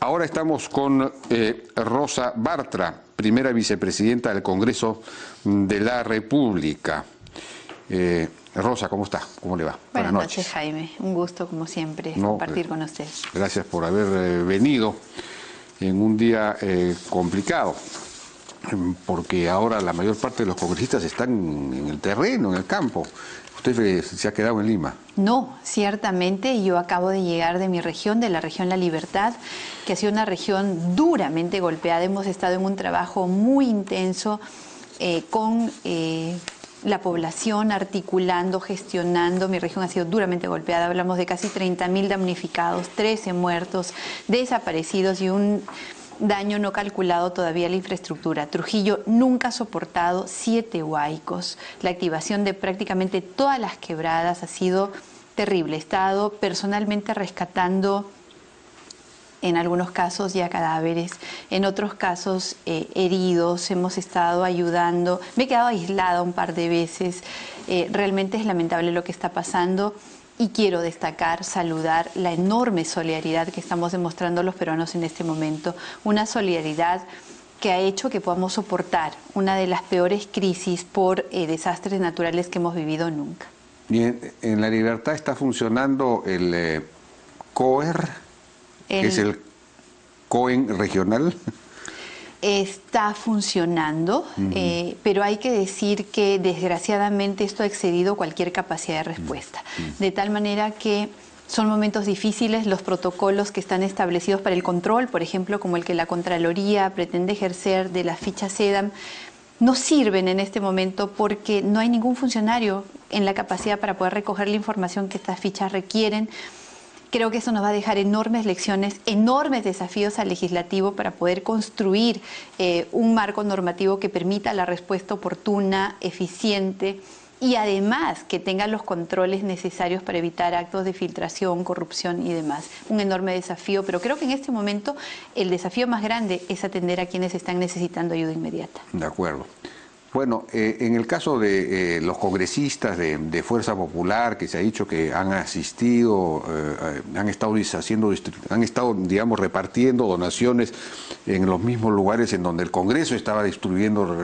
Ahora estamos con Rosa Bartra, primera vicepresidenta del Congreso de la República. Rosa, ¿cómo está? ¿Cómo le va? Buenas noches, Jaime. Un gusto, como siempre, compartir con usted. Gracias por haber venido en un día complicado, porque ahora la mayor parte de los congresistas están en el terreno, en el campo. ¿Usted se ha quedado en Lima? No, ciertamente. Yo acabo de llegar de mi región, de la región La Libertad, que ha sido una región duramente golpeada. Hemos estado en un trabajo muy intenso con la población, articulando, gestionando. Mi región ha sido duramente golpeada. Hablamos de casi 30.000 damnificados, 13 muertos, desaparecidos y un daño no calculado todavía a la infraestructura. Trujillo nunca ha soportado 7 huaicos. La activación de prácticamente todas las quebradas ha sido terrible. He estado personalmente rescatando, en algunos casos ya cadáveres, en otros casos heridos. Hemos estado ayudando. Me he quedado aislada un par de veces. Realmente es lamentable lo que está pasando. Y quiero destacar, saludar la enorme solidaridad que estamos demostrando los peruanos en este momento. Una solidaridad que ha hecho que podamos soportar una de las peores crisis por desastres naturales que hemos vivido nunca. Bien, en La Libertad está funcionando el COER, que es el COEN regional. Está funcionando, pero hay que decir que desgraciadamente esto ha excedido cualquier capacidad de respuesta. De tal manera que son momentos difíciles. Los protocolos que están establecidos para el control, por ejemplo, como el que la Contraloría pretende ejercer de las fichas SEDAM, no sirven en este momento porque no hay ningún funcionario en la capacidad para poder recoger la información que estas fichas requieren. Creo que eso nos va a dejar enormes lecciones, enormes desafíos al legislativo para poder construir un marco normativo que permita la respuesta oportuna, eficiente y además que tenga los controles necesarios para evitar actos de filtración, corrupción y demás. Un enorme desafío, pero creo que en este momento el desafío más grande es atender a quienes están necesitando ayuda inmediata. De acuerdo. Bueno, en el caso de los congresistas de Fuerza Popular, que se ha dicho que han asistido, han estado, digamos, repartiendo donaciones en los mismos lugares en donde el Congreso estaba distribuyendo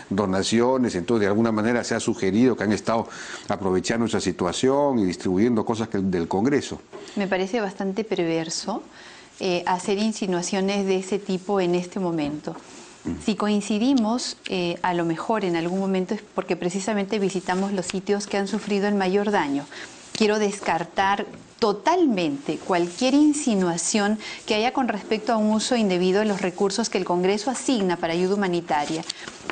donaciones, entonces de alguna manera se ha sugerido que han estado aprovechando esa situación y distribuyendo cosas del Congreso. Me parece bastante perverso hacer insinuaciones de ese tipo en este momento. Si coincidimos, a lo mejor en algún momento es porque precisamente visitamos los sitios que han sufrido el mayor daño. Quiero descartar totalmente cualquier insinuación que haya con respecto a un uso indebido de los recursos que el Congreso asigna para ayuda humanitaria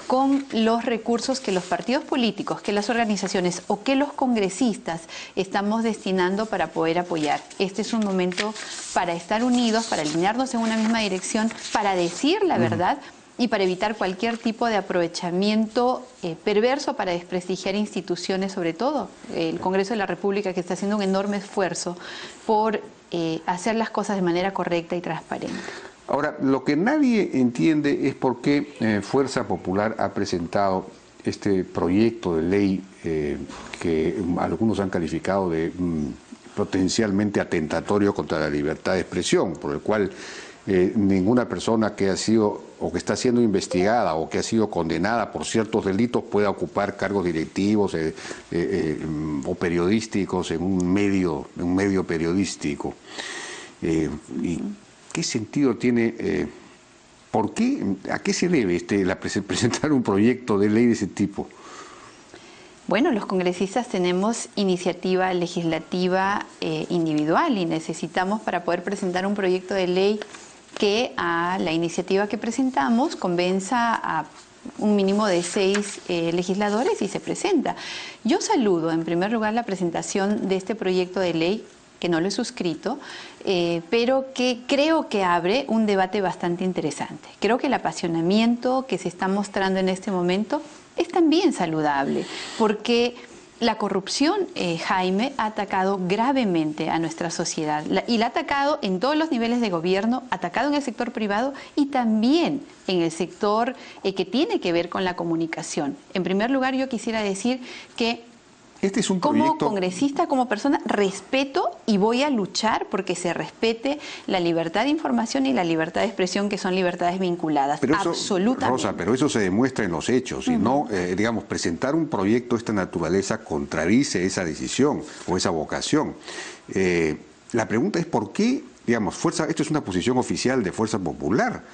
con los recursos que los partidos políticos, que las organizaciones o que los congresistas estamos destinando para poder apoyar. Este es un momento para estar unidos, para alinearnos en una misma dirección, para decir la verdad y para evitar cualquier tipo de aprovechamiento perverso para desprestigiar instituciones, sobre todo el Congreso de la República, que está haciendo un enorme esfuerzo por hacer las cosas de manera correcta y transparente. Ahora, lo que nadie entiende es por qué Fuerza Popular ha presentado este proyecto de ley que algunos han calificado de potencialmente atentatorio contra la libertad de expresión, por el cual ninguna persona que ha sido o que está siendo investigada o que ha sido condenada por ciertos delitos pueda ocupar cargos directivos o periodísticos en un medio periodístico. ¿Y qué sentido tiene? ¿Por qué? ¿A qué se debe presentar un proyecto de ley de ese tipo? Bueno, los congresistas tenemos iniciativa legislativa individual y necesitamos, para poder presentar un proyecto de ley, que a la iniciativa que presentamos convenza a un mínimo de 6 legisladores y se presenta. Yo saludo en primer lugar la presentación de este proyecto de ley, que no lo he suscrito, pero que creo que abre un debate bastante interesante. Creo que el apasionamiento que se está mostrando en este momento es también saludable, porque la corrupción, Jaime, ha atacado gravemente a nuestra sociedad y la ha atacado en todos los niveles de gobierno, ha atacado en el sector privado y también en el sector que tiene que ver con la comunicación. En primer lugar, yo quisiera decir que Este es un como proyecto... congresista, como persona, respeto y voy a luchar porque se respete la libertad de información y la libertad de expresión, que son libertades vinculadas. Pero eso, absolutamente. Rosa, pero eso se demuestra en los hechos. Y no, digamos, presentar un proyecto de esta naturaleza contradice esa decisión o esa vocación. La pregunta es por qué, digamos, esto es una posición oficial de Fuerza Popular.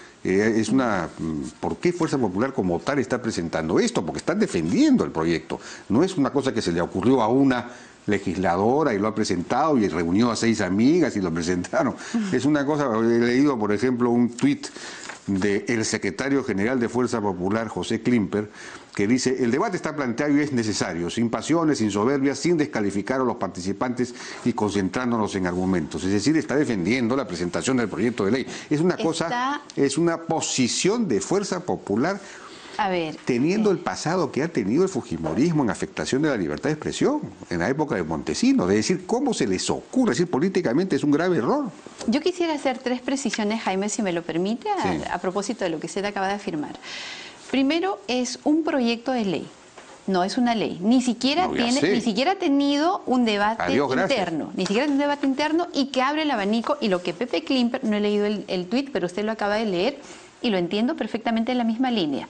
¿Por qué Fuerza Popular como tal está presentando esto? Porque están defendiendo el proyecto. No es una cosa que se le ocurrió a una legisladora y lo ha presentado y reunió a 6 amigas y lo presentaron. Es una cosa, he leído, por ejemplo, un tuit del secretario general de Fuerza Popular, José Klimper, que dice: el debate está planteado y es necesario, sin pasiones, sin soberbias, sin descalificar a los participantes y concentrándonos en argumentos. Es decir, está defendiendo la presentación del proyecto de ley. Es una es una posición de Fuerza Popular, teniendo el pasado que ha tenido el fujimorismo en afectación de la libertad de expresión en la época de Montesinos. Es decir, ¿cómo se les ocurre? Es decir, políticamente es un grave error. Yo quisiera hacer 3 precisiones, Jaime, si me lo permite, a propósito de lo que usted acaba de afirmar. Primero, es un proyecto de ley, no es una ley. Ni siquiera ha tenido un debate interno, ni siquiera un debate interno, y que abre el abanico. Y lo que Pepe Klimper, no he leído el tuit, pero usted lo acaba de leer y lo entiendo perfectamente en la misma línea.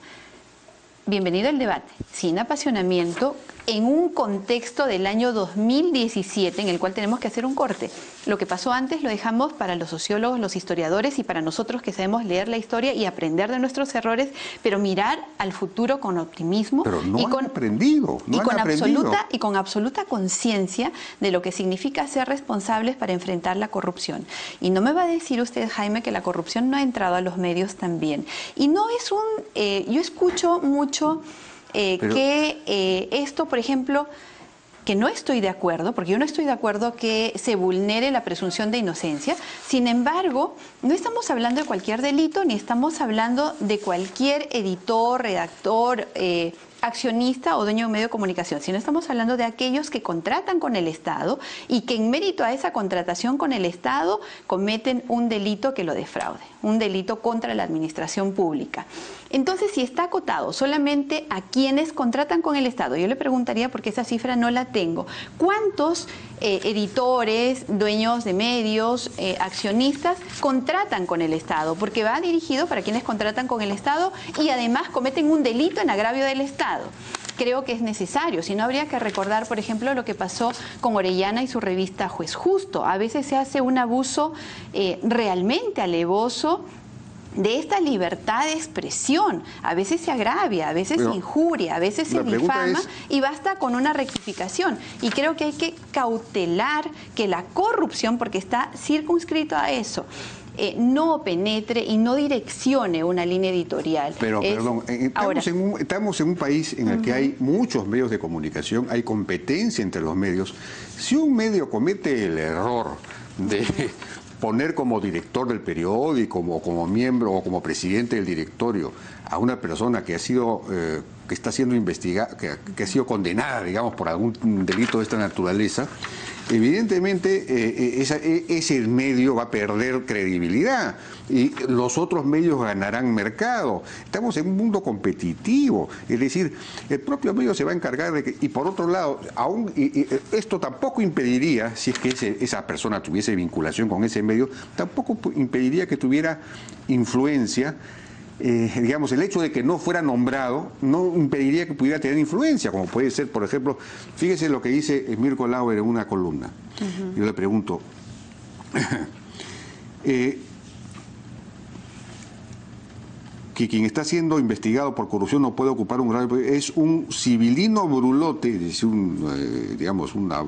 Bienvenido al debate, sin apasionamiento, en un contexto del año 2017 en el cual tenemos que hacer un corte. Lo que pasó antes lo dejamos para los sociólogos, los historiadores y para nosotros que sabemos leer la historia y aprender de nuestros errores, pero mirar al futuro con optimismo y con absoluta conciencia de lo que significa ser responsables para enfrentar la corrupción. Y no me va a decir usted, Jaime, que la corrupción no ha entrado a los medios también. Y no es yo escucho mucho esto, por ejemplo, que no estoy de acuerdo, porque yo no estoy de acuerdo que se vulnere la presunción de inocencia. Sin embargo, no estamos hablando de cualquier delito, ni estamos hablando de cualquier editor, redactor, accionista o dueño de un medio de comunicación, sino estamos hablando de aquellos que contratan con el Estado y que en mérito a esa contratación con el Estado cometen un delito que lo defraude, un delito contra la administración pública. Entonces, si está acotado solamente a quienes contratan con el Estado, yo le preguntaría, porque esa cifra no la tengo, ¿cuántos editores, dueños de medios, accionistas contratan con el Estado? Porque va dirigido para quienes contratan con el Estado y además cometen un delito en agravio del Estado. Creo que es necesario, si no habría que recordar, por ejemplo, lo que pasó con Orellana y su revista Juez Justo. A veces se hace un abuso realmente alevoso de esta libertad de expresión. A veces se agravia, a veces se injuria, a veces se difama, y basta con una rectificación. Y creo que hay que cautelar que la corrupción, porque está circunscrito a eso, no penetre y no direccione una línea editorial. Pero, perdón, estamos en un país en el que hay muchos medios de comunicación, hay competencia entre los medios. Si un medio comete el error de poner como director del periódico, como miembro o como presidente del directorio a una persona que ha sido que está siendo investigada, que ha sido condenada, digamos, por algún delito de esta naturaleza, evidentemente ese medio va a perder credibilidad y los otros medios ganarán mercado. Estamos en un mundo competitivo, es decir, el propio medio se va a encargar de que, y por otro lado, esto tampoco impediría, si es que esa persona tuviese vinculación con ese medio, tampoco impediría que tuviera influencia. Digamos, el hecho de que no fuera nombrado no impediría que pudiera tener influencia, como puede ser, por ejemplo, fíjese lo que dice Mirko Lauer en una columna. Yo le pregunto, que quien está siendo investigado por corrupción no puede ocupar un grave... Es un civilino brulote, es decir, digamos, una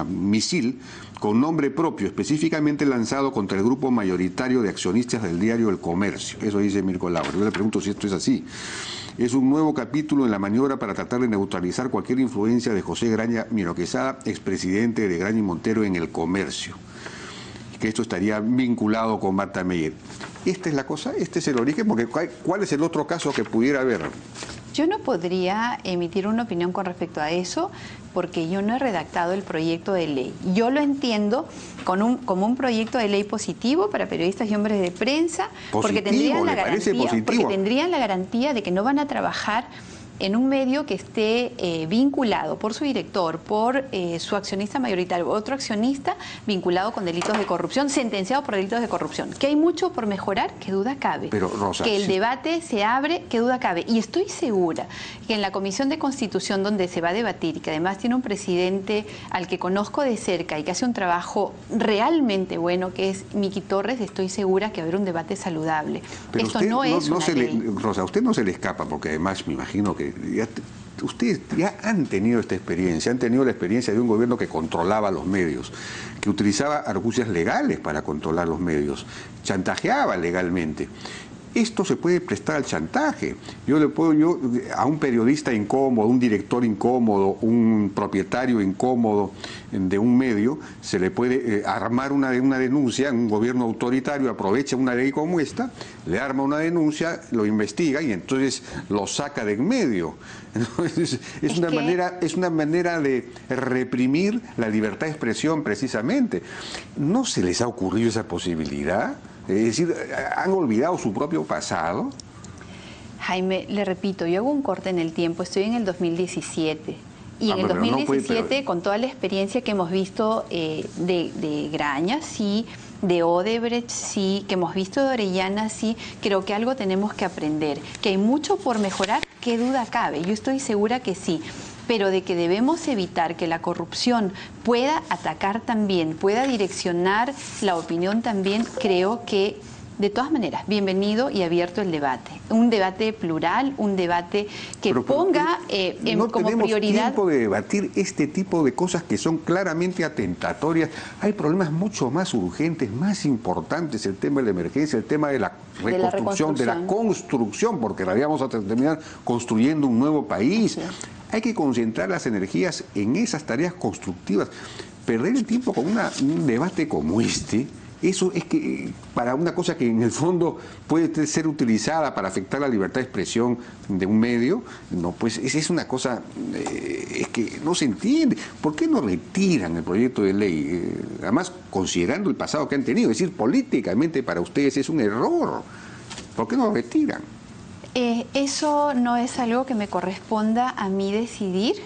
misil con nombre propio, específicamente lanzado contra el grupo mayoritario de accionistas del diario El Comercio. Eso dice Mirko Lauer. Yo le pregunto si esto es así. Es un nuevo capítulo en la maniobra para tratar de neutralizar cualquier influencia de José Graña Miró Quesada, expresidente de Graña y Montero en El Comercio. Que esto estaría vinculado con Marta Meyer. Esta es la cosa, este es el origen, porque ¿cuál es el otro caso que pudiera haber? Yo no podría emitir una opinión con respecto a eso porque yo no he redactado el proyecto de ley. Yo lo entiendo como un proyecto de ley positivo para periodistas y hombres de prensa, porque tendrían la garantía de que no van a trabajar en un medio que esté vinculado por su director, por su accionista mayoritario, otro accionista vinculado con delitos de corrupción, sentenciado por delitos de corrupción. Que hay mucho por mejorar, qué duda cabe. Pero, Rosa, que el debate se abre, qué duda cabe. Y estoy segura que en la Comisión de Constitución, donde se va a debatir y que además tiene un presidente al que conozco de cerca y que hace un trabajo realmente bueno, que es Miki Torres, estoy segura que va a haber un debate saludable. Pero esto usted, no es una ley. Rosa, a usted no se le escapa, porque además me imagino que ustedes ya han tenido esta experiencia, han tenido la experiencia de un gobierno que controlaba los medios, que utilizaba argucias legales para controlar los medios, chantajeaba legalmente. Esto se puede prestar al chantaje. A un periodista incómodo, un director incómodo, un propietario incómodo de un medio, se le puede armar una denuncia. Un gobierno autoritario aprovecha una ley como esta, le arma una denuncia, lo investiga y entonces lo saca de en medio. Entonces, es una manera de reprimir la libertad de expresión precisamente. ¿No se les ha ocurrido esa posibilidad? Es decir, ¿han olvidado su propio pasado? Jaime, le repito, yo hago un corte en el tiempo, estoy en el 2017. Y en el 2017, con toda la experiencia que hemos visto de Graña, sí, de Odebrecht, sí, que hemos visto de Orellana, sí, creo que algo tenemos que aprender. Que hay mucho por mejorar, qué duda cabe, yo estoy segura que sí. Pero de que debemos evitar que la corrupción pueda atacar también, pueda direccionar la opinión también, creo que, de todas maneras, bienvenido y abierto el debate. Un debate plural, un debate que ponga como prioridad... No tenemos tiempo de debatir este tipo de cosas que son claramente atentatorias. Hay problemas mucho más urgentes, más importantes, el tema de la emergencia, el tema de la reconstrucción, de la construcción, porque en realidad vamos a terminar construyendo un nuevo país. Sí. Hay que concentrar las energías en esas tareas constructivas. Perder el tiempo con un debate como este, eso es que para una cosa que en el fondo puede ser utilizada para afectar la libertad de expresión de un medio, no, pues es una cosa es que no se entiende. ¿Por qué no retiran el proyecto de ley? Además, considerando el pasado que han tenido, es decir, políticamente para ustedes es un error. ¿Por qué no lo retiran? Eso no es algo que me corresponda a mí decidir.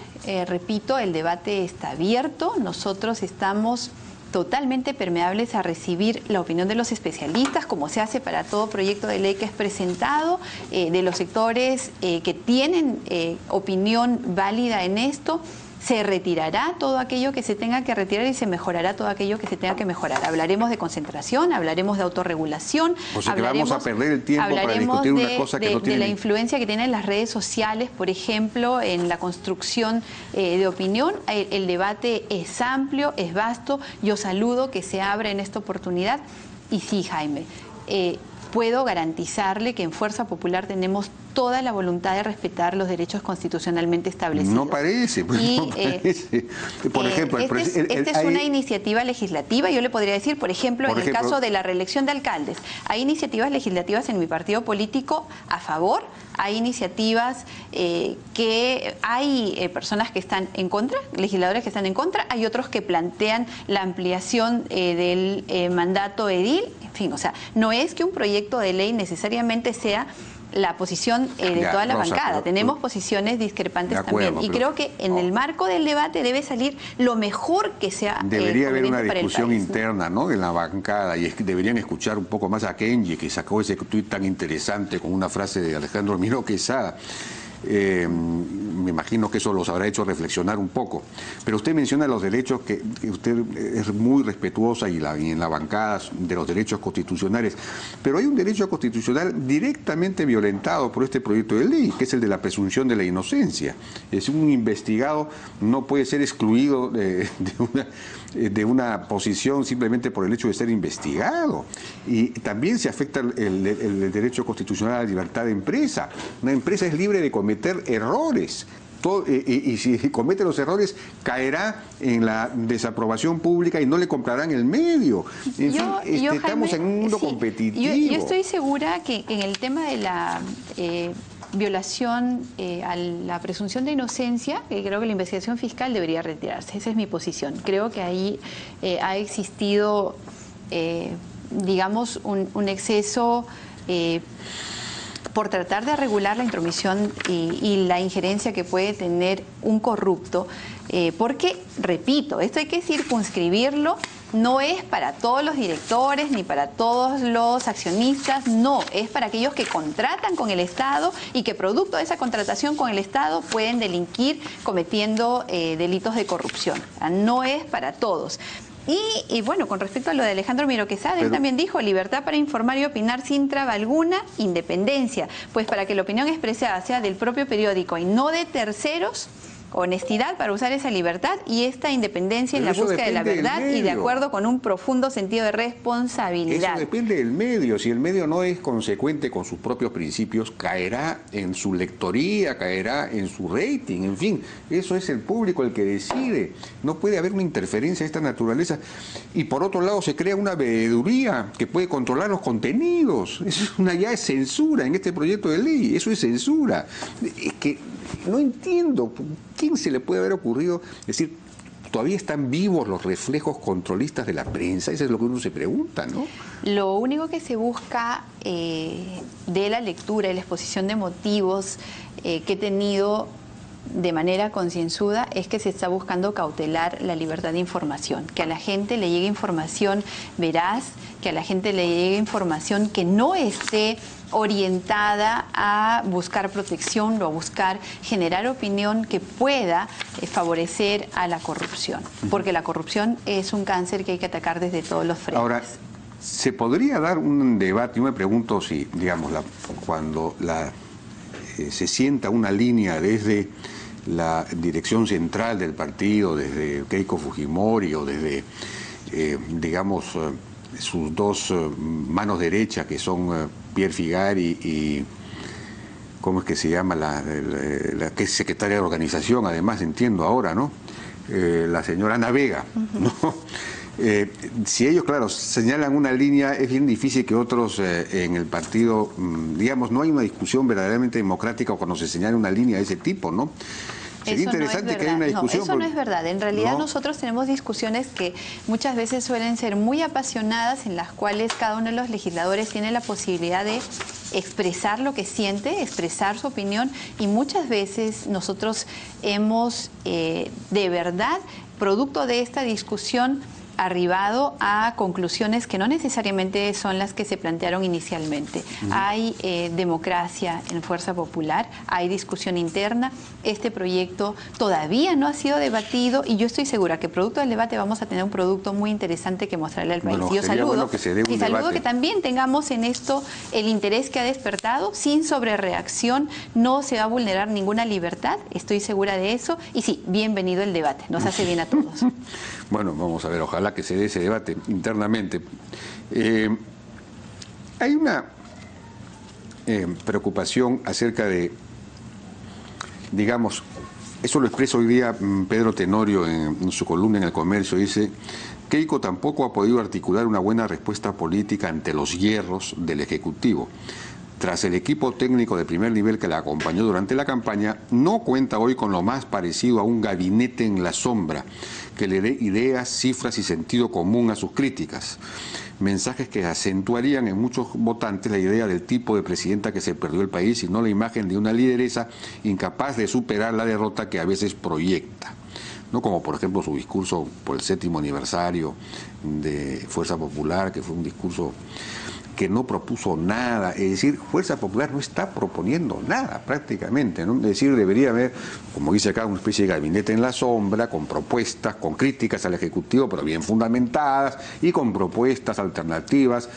Repito, el debate está abierto. Nosotros estamos totalmente permeables a recibir la opinión de los especialistas, como se hace para todo proyecto de ley que es presentado, de los sectores que tienen opinión válida en esto. Se retirará todo aquello que se tenga que retirar y se mejorará todo aquello que se tenga que mejorar. Hablaremos de concentración, hablaremos de autorregulación. O sea, que vamos a perder el tiempo para discutir una cosa que no tiene... de la influencia que tienen las redes sociales, por ejemplo, en la construcción de opinión. El debate es amplio, es vasto. Yo saludo que se abra en esta oportunidad. Y sí, Jaime, puedo garantizarle que en Fuerza Popular tenemos toda la voluntad de respetar los derechos constitucionalmente establecidos. No parece, pues no parece. Por ejemplo, esta es una iniciativa legislativa, yo le podría decir, por ejemplo, en el caso de la reelección de alcaldes, hay iniciativas legislativas en mi partido político a favor, hay iniciativas que hay personas que están en contra, legisladores que están en contra, hay otros que plantean la ampliación del mandato edil, en fin, o sea, no es que un proyecto de ley necesariamente sea la posición de toda la bancada. Tenemos posiciones discrepantes también. Y creo que en el marco del debate debe salir lo mejor que sea. Debería haber una discusión interna, ¿no?, en la bancada, y es que deberían escuchar un poco más a Kenji, que sacó ese tuit tan interesante con una frase de Alejandro Miró Quesada. Me imagino que eso los habrá hecho reflexionar un poco. Pero usted menciona los derechos, que usted es muy respetuosa y en la bancada de los derechos constitucionales, pero hay un derecho constitucional directamente violentado por este proyecto de ley, que es el de la presunción de la inocencia. Es un investigado no puede ser excluido de una posición simplemente por el hecho de ser investigado. Y también se afecta el derecho constitucional a la libertad de empresa. Una empresa es libre de cometer errores. Y si comete los errores, caerá en la desaprobación pública y no le comprarán el medio. En fin, estamos Jaime, en un mundo competitivo. Yo estoy segura que en el tema de la violación a la presunción de inocencia, creo que la investigación fiscal debería retirarse. Esa es mi posición. Creo que ahí ha existido, digamos, un exceso por tratar de regular la intromisión y la injerencia que puede tener un corrupto, porque, repito, esto hay que circunscribirlo, no es para todos los directores ni para todos los accionistas, no, es para aquellos que contratan con el Estado y que producto de esa contratación con el Estado pueden delinquir cometiendo delitos de corrupción. O sea, no es para todos. Y bueno, con respecto a lo de Alejandro Miro Quesada, él también dijo libertad para informar y opinar sin traba alguna, independencia. Pues para que la opinión expresada sea del propio periódico y no de terceros, honestidad para usar esa libertad y esta independencia en la búsqueda de la verdad y de acuerdo con un profundo sentido de responsabilidad. Eso depende del medio. Si el medio no es consecuente con sus propios principios, caerá en su lectoría, caerá en su rating, en fin. Eso es el público el que decide. No puede haber una interferencia de esta naturaleza. Y por otro lado se crea una veeduría que puede controlar los contenidos. Eso ya es censura en este proyecto de ley. Eso es censura. Es que no entiendo. ¿Quién se le puede haber ocurrido decir, todavía están vivos los reflejos controlistas de la prensa? Eso es lo que uno se pregunta, ¿no? Lo único que se busca de la lectura y la exposición de motivos que he tenido de manera concienzuda es que se está buscando cautelar la libertad de información, que a la gente le llegue información veraz, que a la gente le llegue información que no esté orientada a buscar protección o a buscar generar opinión que pueda favorecer a la corrupción, porque la corrupción es un cáncer que hay que atacar desde todos los frentes. Ahora, ¿se podría dar un debate? Yo me pregunto si, digamos, cuando se sienta una línea desde la dirección central del partido, desde Keiko Fujimori o desde, digamos, sus dos manos derechas, que son Pierre Figari y ¿cómo es que se llama? La que es secretaria de organización, además, entiendo ahora, ¿no? La señora Ana Vega, ¿no? Si ellos, claro, señalan una línea, es bien difícil que otros en el partido, digamos, no hay una discusión verdaderamente democrática cuando se señala una línea de ese tipo, ¿no? Sería interesante que haya una discusión. No, eso no es verdad. En realidad nosotros tenemos discusiones que muchas veces suelen ser muy apasionadas, en las cuales cada uno de los legisladores tiene la posibilidad de expresar lo que siente, expresar su opinión, y muchas veces nosotros hemos de verdad, producto de esta discusión, arribado a conclusiones que no necesariamente son las que se plantearon inicialmente. Hay democracia en Fuerza Popular, hay discusión interna, este proyecto todavía no ha sido debatido y yo estoy segura que producto del debate vamos a tener un producto muy interesante que mostrarle al país. Bueno, yo saludo, bueno que se dé un saludo debate. Que también tengamos en esto el interés que ha despertado, sin sobrereacción, no se va a vulnerar ninguna libertad, estoy segura de eso, y sí, bienvenido el debate, nos hace bien a todos. Bueno, vamos a ver, ojalá que se dé ese debate internamente. Hay una preocupación acerca de, digamos, eso lo expresa hoy día Pedro Tenorio en su columna en El Comercio, dice: Keiko tampoco ha podido articular una buena respuesta política ante los hierros del Ejecutivo. Tras el equipo técnico de primer nivel que la acompañó durante la campaña, no cuenta hoy con lo más parecido a un gabinete en la sombra, que le dé ideas, cifras y sentido común a sus críticas. Mensajes que acentuarían en muchos votantes la idea del tipo de presidenta que se perdió el país y no la imagen de una lideresa incapaz de superar la derrota que a veces proyecta. ¿No? Como por ejemplo su discurso por el 7º aniversario de Fuerza Popular, que fue un discurso que no propuso nada. Es decir, Fuerza Popular no está proponiendo nada prácticamente, ¿no? Es decir, debería haber, como dice acá, una especie de gabinete en la sombra, con propuestas, con críticas al Ejecutivo, pero bien fundamentadas, y con propuestas alternativas,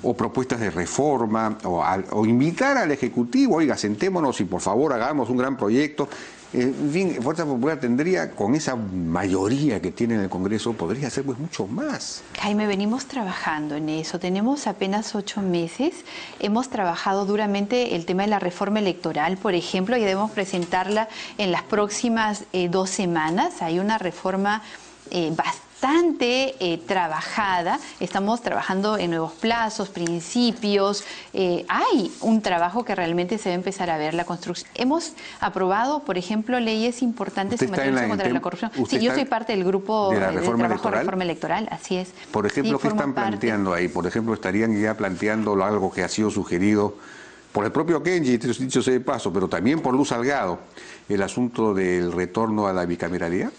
o propuestas de reforma, o invitar al Ejecutivo, oiga, sentémonos y por favor hagamos un gran proyecto. En fin, Fuerza Popular tendría, con esa mayoría que tiene en el Congreso, podría hacer pues mucho más. Jaime, venimos trabajando en eso. Tenemos apenas 8 meses. Hemos trabajado duramente el tema de la reforma electoral, por ejemplo, y debemos presentarla en las próximas 2 semanas. Hay una reforma bastante trabajada, estamos trabajando en nuevos plazos, principios, hay un trabajo que realmente se va a empezar a ver, la construcción. Hemos aprobado, por ejemplo, leyes importantes en materia contra la corrupción. Sí, yo soy parte del grupo de trabajo de reforma electoral, así es. Por ejemplo, ¿qué están planteando ahí? Por ejemplo, estarían ya planteando algo que ha sido sugerido por el propio Kenji, dicho sea de paso, pero también por Luz Salgado, el asunto del retorno a la bicameralidad?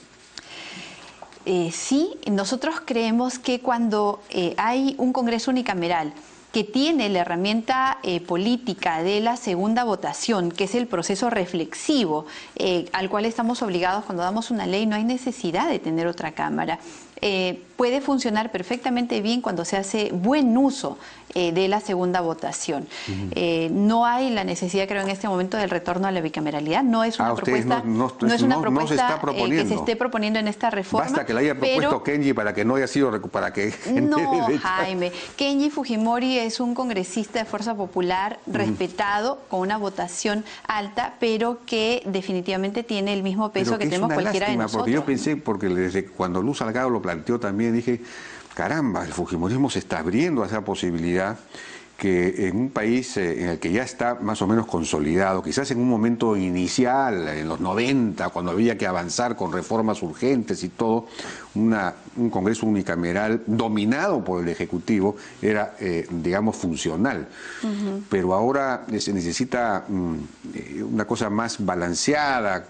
Sí, nosotros creemos que cuando hay un Congreso unicameral que tiene la herramienta política de la segunda votación, que es el proceso reflexivo al cual estamos obligados cuando damos una ley, no hay necesidad de tener otra Cámara. Puede funcionar perfectamente bien cuando se hace buen uso de la segunda votación. No hay la necesidad, creo, en este momento del retorno a la bicameralidad. No es una propuesta, no es una propuesta que se esté proponiendo en esta reforma. Basta que la haya propuesto Kenji para que no haya sido para que no, Jaime. Kenji Fujimori es un congresista de Fuerza Popular respetado, con una votación alta, pero que definitivamente tiene el mismo peso que tenemos cualquiera de nosotros. Porque yo pensé, porque desde cuando Luz Salgado lo planteó también, dije, caramba, el fujimorismo se está abriendo a esa posibilidad que en un país en el que ya está más o menos consolidado, quizás en un momento inicial, en los 90, cuando había que avanzar con reformas urgentes y todo, un Congreso unicameral dominado por el Ejecutivo era, digamos, funcional. Pero ahora se necesita una cosa más balanceada,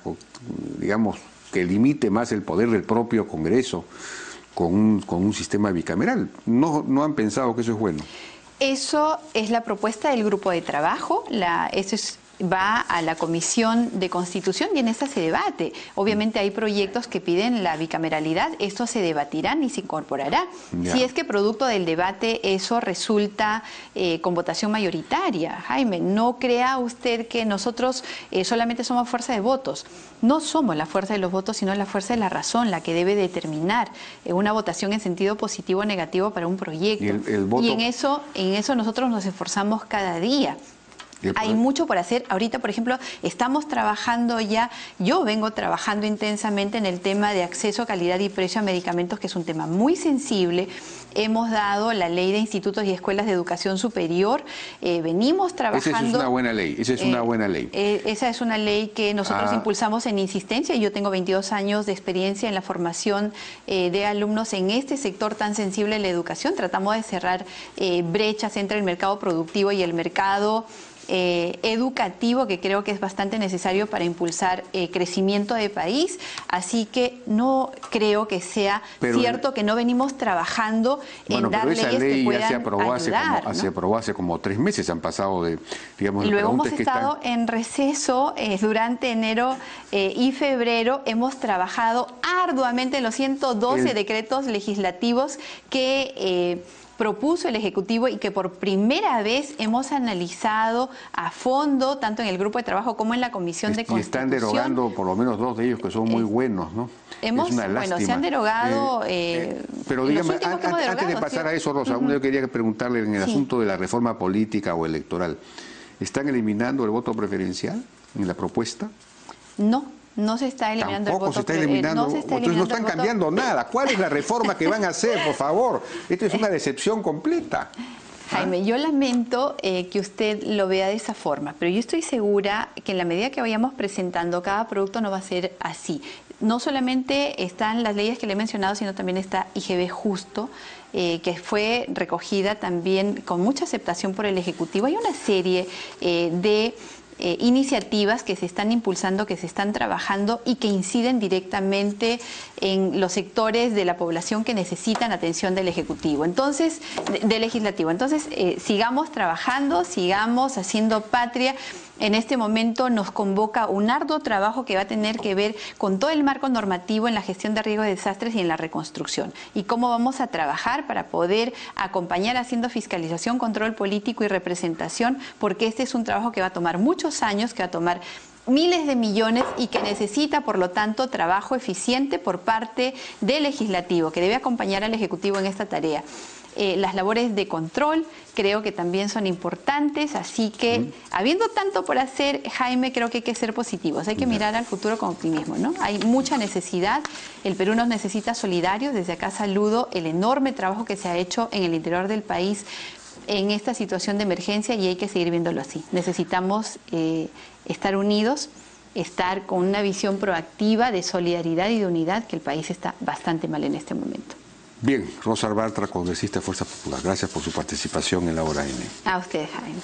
digamos, que limite más el poder del propio Congreso con un sistema bicameral. ¿No han pensado que eso es bueno? Eso es la propuesta del grupo de trabajo, va a la Comisión de Constitución y en esta se debate. Obviamente hay proyectos que piden la bicameralidad, esto se debatirán y se incorporará. Ya. Si es que producto del debate eso resulta con votación mayoritaria. Jaime, no crea usted que nosotros solamente somos fuerza de votos. No somos la fuerza de los votos, sino la fuerza de la razón, la que debe determinar una votación en sentido positivo o negativo para un proyecto. ¿Y el voto? Y en eso nosotros nos esforzamos cada día. Hay mucho por hacer. Ahorita, por ejemplo, estamos trabajando ya, yo vengo trabajando intensamente en el tema de acceso, calidad y precio a medicamentos, que es un tema muy sensible. Hemos dado la ley de institutos y escuelas de educación superior. Venimos trabajando... Esa es una buena ley, esa es una buena ley. Esa es una ley que nosotros impulsamos en insistencia. Yo tengo 22 años de experiencia en la formación de alumnos en este sector tan sensible de la educación. Tratamos de cerrar brechas entre el mercado productivo y el mercado educativo, que creo que es bastante necesario para impulsar crecimiento de país. Así que no creo que sea cierto que no venimos trabajando en dar leyes que puedan ayudar, ¿no? Se aprobó hace como 3 meses, han pasado de, digamos... Luego hemos estado en receso durante enero y febrero. Hemos trabajado arduamente en los 112 decretos legislativos que... propuso el Ejecutivo y que por primera vez hemos analizado a fondo, tanto en el grupo de trabajo como en la Comisión de Constitución. Y están derogando por lo menos 2 de ellos que son muy buenos, ¿no? Es una lástima. Bueno, se han derogado... pero dígame, antes de pasar a eso, Rosa, yo quería preguntarle en el asunto de la reforma política o electoral. ¿Están eliminando el voto preferencial en la propuesta? No se está eliminando el voto. Se está eliminando. Entonces no están cambiando nada. ¿Cuál es la reforma que van a hacer, por favor? Esto es una decepción completa. Jaime, yo lamento que usted lo vea de esa forma, pero yo estoy segura que en la medida que vayamos presentando cada producto no va a ser así. No solamente están las leyes que le he mencionado, sino también está IGB Justo, que fue recogida también con mucha aceptación por el Ejecutivo. Hay una serie de iniciativas que se están impulsando, que se están trabajando y que inciden directamente en los sectores de la población que necesitan atención del Ejecutivo, entonces, del Legislativo. Entonces, sigamos trabajando, sigamos haciendo patria. En este momento nos convoca un arduo trabajo que va a tener que ver con todo el marco normativo en la gestión de riesgos de desastres y en la reconstrucción. Y cómo vamos a trabajar para poder acompañar haciendo fiscalización, control político y representación, porque este es un trabajo que va a tomar muchos años, que va a tomar miles de millones y que necesita, por lo tanto, trabajo eficiente por parte del Legislativo, que debe acompañar al Ejecutivo en esta tarea. Las labores de control creo que también son importantes, así que habiendo tanto por hacer, Jaime, creo que hay que ser positivos, hay que mirar al futuro con optimismo, ¿no? Hay mucha necesidad, el Perú nos necesita solidarios. Desde acá saludo el enorme trabajo que se ha hecho en el interior del país en esta situación de emergencia y hay que seguir viéndolo así. Necesitamos estar unidos, estar con una visión proactiva de solidaridad y de unidad, que el país está bastante mal en este momento. Bien, Rosa Bartra, congresista de Fuerza Popular. Gracias por su participación en la Hora N. A usted, Jaime.